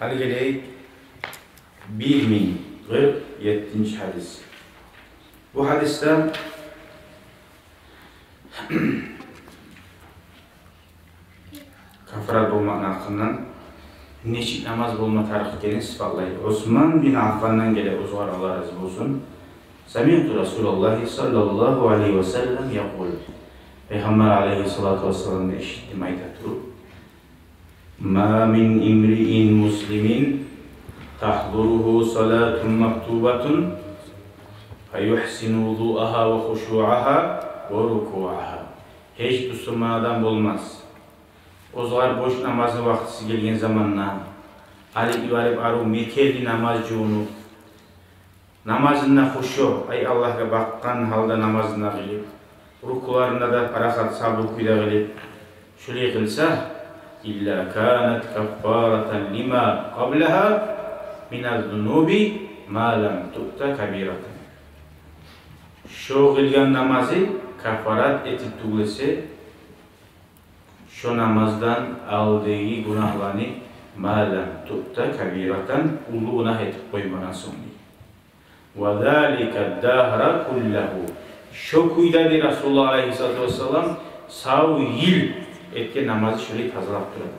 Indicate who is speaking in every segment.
Speaker 1: Hadi geleyik 1047. hadis. Bu hadiste kafarat olmak hakkından neçik namaz bulma tarihini sıfatlayır. Osman bin Affan'dan gele uzvar Allah razı olsun. Sami'tu Resulullah sallallahu aleyhi ve sellem yakul. Peygamber aleyhissalatu vesselam'da işittim ayetleri. Ma min imri'in muslimin tahduruhu salatun maktubatun feyuhsinu vudu'aha ve huşu'aha ve ruku'aha. Hiç Müslüman adam olmaz. Ozlar boş namazı vaktisi gelgen zamanla Ali ibarib aru mekeli namazcığını namazına huşu ay Allah'a bakkan halda namazına gelip rukularında da parakat sabukuyla gelip şöyle kılsa illa kanat kaffaratan lima qablaha minal zunubi ma lam tu'ta kabiratan. Şu kılgan namazı kafarat etip tuğlesi şu namazdan aldığı günahlarını ma lam tu'ta kabiratan ulu günah etip koymadan sonra. Ve zâlike dâhra kullahu. Şu kuydadı Resulullah Aleyhisselatü Vesselam sağı yıl etken namazı şöyle tazalap duradı.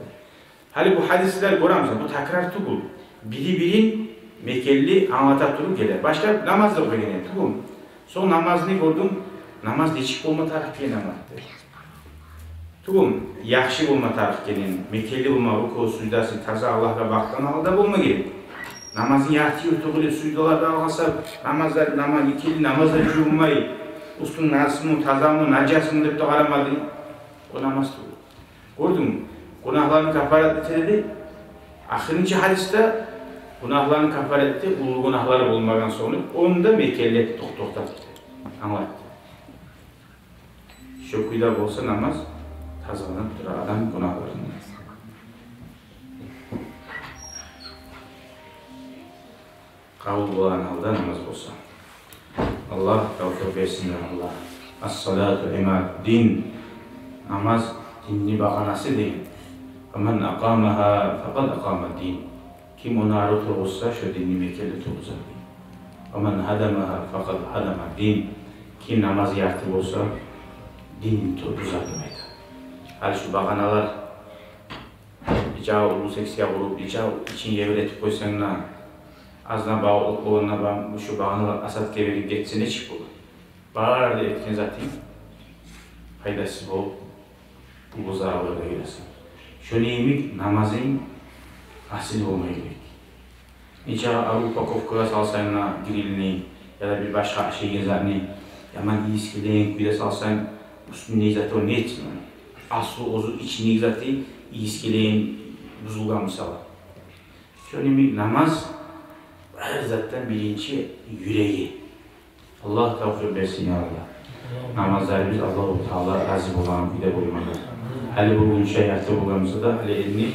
Speaker 1: Hali bu hadisler göremiz, bu takrar tuğul. Biri birin mekelli anlatak durup gelir. Başka namaz da koyuyor, tuğul. Son namazını gördüm, namaz değişik olma tarihi namazdı. Tuğul, yakşı olma tarihi mekelli olma, ruku, suydası, taza Allah'a baktan halda olma gerek. Namazın yatıyor, tuğulu suydalarda algasa, namazlar, ikili namazlar cümmeyi, ustun nasımı, tazamı, nacasını deyip de aramadı. O namaz tuğulu. Gördün, günahlarını kafaret etti. Ahırıncı hadiste günahlarını kafaret etti, ulu günahları bulmadan sonra onu da mekelli etti, toktattı. Anlattı. Şu kuyda olsa namaz, tazalanıp durar adam günahlarını. Kabul olan halda namaz olsa. Allah tevfik versin Allah. As-salatu imad din. Namaz dinli bakanası değil. Aman akamaha fakat akama din. Kim onu arı olsa şu dinli mekelli olsa. Aman hadamaha fakat hadama din. Kim namaz yaktı olsa din tuzakmaydı. Hal şu bakanalar icağı ulu seksiye vurup icağı için yevretip koysanlar azına bağlılık olana ben şu bağını asat geberip geçsin ne çık olur. Bağırda etken zaten faydası bol, bu zararları da gelirsin. Şu neyimik namazın asil olmaya gerek. Nice Avrupa kofkaya salsayına girilini ya da bir başka şeyin zaten yaman iyiskileyin bir de salsayın üstünde zaten o ne etsin? Aslı ozu içini zaten iyiskileyin buzulgan misala. Şu neyimik namaz her zaten bilinci yüreği. Allah tevfik versin ya Allah. Namazlar biz Allah-u Teala razı olan bir de bulmalı. Hali bugün şey yaptı bulgamızda da hali elini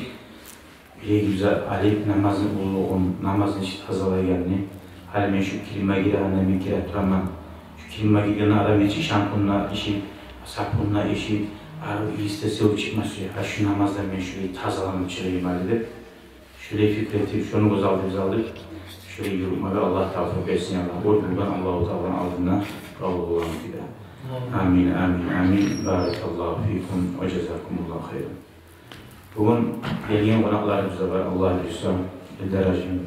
Speaker 1: bile güzel alip namazın bulduğun namazın işte hazırlayacağını hali men şu kilime gire annemin kire turaman şu kilime girene adam için şampunla işi sapunla işi listesi olup çıkması ya şu namazlar men şöyle tazalanıp çırayım halde şöyle fikretip şunu göz aldı biz aldık. Şöyle yürütmede Allah tavsiye versin Allah. Oradan Allah-u Teala'nın aldığına kabul olan bir de. Amin, amin, amin. Barakallahu fikum ve cezakumullahu hayran. Bugün gelgen konaklarımız da var. Allah lütfen, ilderacım,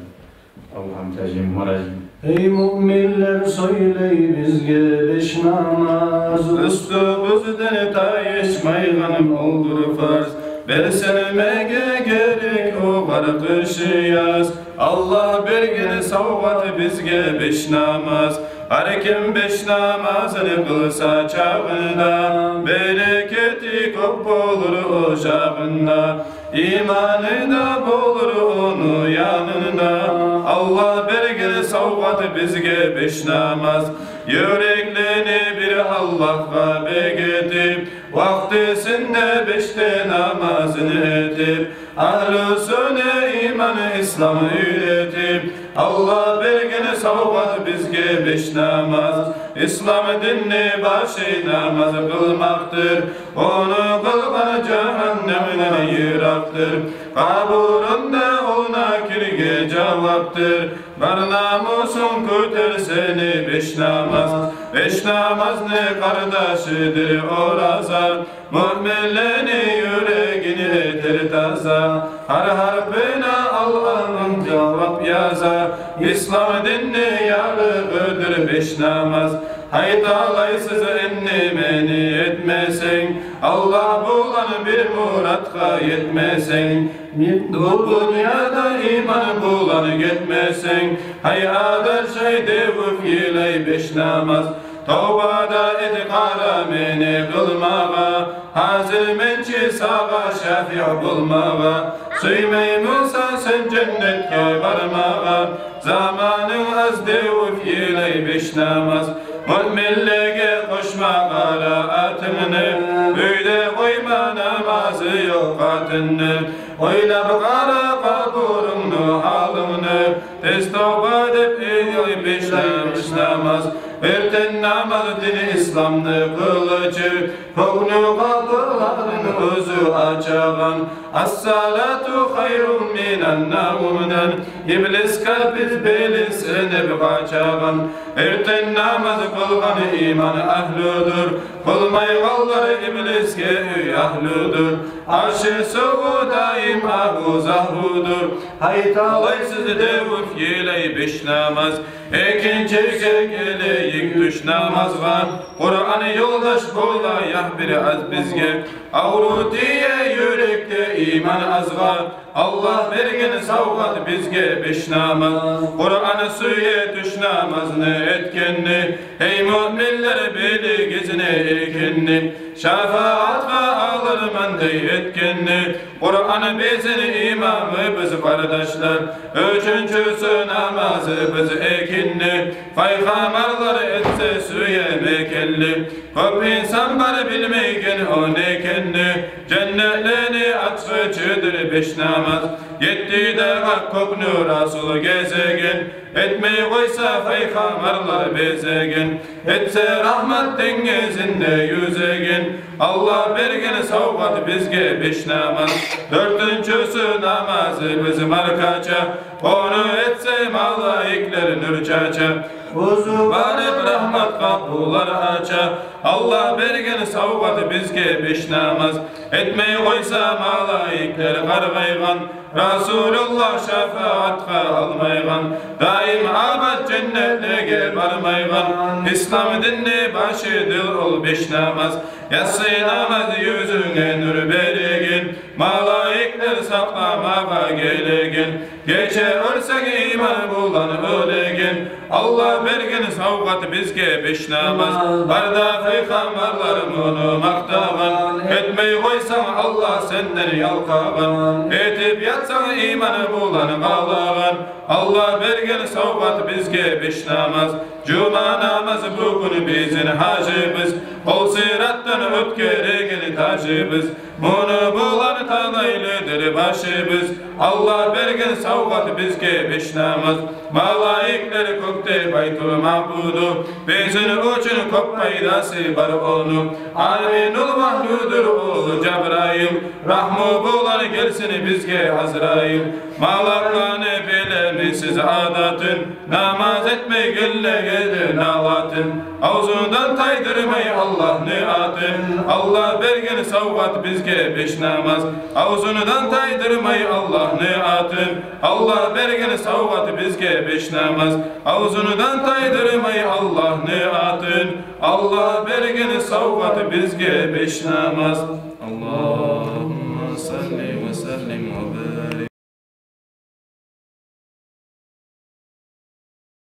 Speaker 1: Allah'ım tecim, maracım.
Speaker 2: Ey müminler söyley bizge beş namaz üstümüzden taşmayganım oldur farz. Belsenmege gerek o var kışı yaz. Allah bergeni savvat bizge beş namaz. Her kim beş namazını kılsa çağında bereketi kop olur o şağında. İmanı da bulur onu yanında. Allah bergeni savvat bizge beş namaz. Yüreklerini bir Allah'a begetip vaktisinde beşte namazını edip ahl-ı sünne imanı İslam'ı üretip Allah bergeni savvat bizge beş namaz. İslam dinini başı namaz kılmaktır. Onu kılma cehennemden yıraktır. Kaburunda ona neye cevaptır? Var namusun köter seni beş namaz. Beş namaz ne kardeşidir o razan. Müminlerin yüreğini eter taza. Har harfine Allah'ın cevap yaza. İslam dinini yarıdır beş namaz. Hayt alaysız enni meni etmesin. Allah bulan bir muratka yetmesin. Bu dünyada iman bulan gitmesin. Hayada şey devuf yiley beş namaz. Tavbada etkara meni kılmağa. Hazır mençi sağa şafi' bulmağa. Süymeymişsen sen cennetke varmağa. Zamanın az devuf yiley beş namaz. Müminliğe koşma karaatını. Öyle koyma namazı yok katını. Öyle bakara kaburunu halını. Tez tövbe edip beş namaz. Verten namaz dini İslam'dı kılıcı. Kognu kapıların özü açağın. As-salatu hayrun minen navmden. İblis kalbiz belisini kaçağın. Erten namaz kılgan iman ahludur. Kılmay kallar ibliske ahludur. Arşı soğu daim ahu zahrudur. Hayt alaysız devuf yiley beş namaz. Ekinçe geleyik düş namazga. Kur'an yoldaş bolayah bir az bizge. Avru diye yürekte iman azga. Allah bergen savgat bizge beş namaz. Kur'an suye düş namazını etkenni. Ey müminler beli gezine ekenni. Şafaatka alır mendey etkenni. Kur'an bizim imamı biz kardeşler. Üçüncüsü namazı biz ekinni. Peygamberler etse suye mekelli. Köp insan var bilmeyken o nekenni. Cennetlerini açıcıdır beş namaz. Yetti de koknu Rasul gezegen. Etmeyi koysa peygamberler bezegen. Etse rahmet denizinde yüzegen. Allah bergen savgat bizge beş namaz. Dördüncüsü namazı bizim arkaca. Onu etse malaikler nürcaca. Uzu barib rahmet kapılar aça. Allah bergen savgat bizge beş namaz. Etmeyi koysa malaikler kargaygan. Rasulullah şefaatka almaygan. Daim abad cennetlige barmaygan. İslam dinni başı dil ol beş namaz. Yatsı namaz yüzüne nur berigin. Malaikler saklamağa gelegin. Geçe ölsek iman bulan ölegin. Allah bergen savgat bizge beş namaz. Barda peygamberlerim onu maktağın. Etmeyi koysan Allah senden yalkağın. Etip yatsan imanı bulan kalağın. Allah bergen savgat bizge beş namaz. Cuma namazı bugün bizim hacımız. Ol sirattan ötkeregen tacımız. Bunu bulan tanaylıdır başımız. Allah bergen savgat bizge beş namaz. Malaikler kökte baytul mahbudu. Bizim uçun kop paydası var onu. Aminul mahludur oğlu Cebrail. Rahmu bulan gelsin bizge Azrail. Malakane bilemisiz adatın. Namaz etme gülle gelir nalatın. Ağzından taydırmay Allah niatın. Allah bergen savgat bizge beş namaz. Ağzından taydırmay Allah niatın. Allah bergen savgat bizge beş namaz. Ağzından taydırmay Allah niatın. Allah bergen savgat bizge beş namaz. Allahümme salli ve sellim ve barik.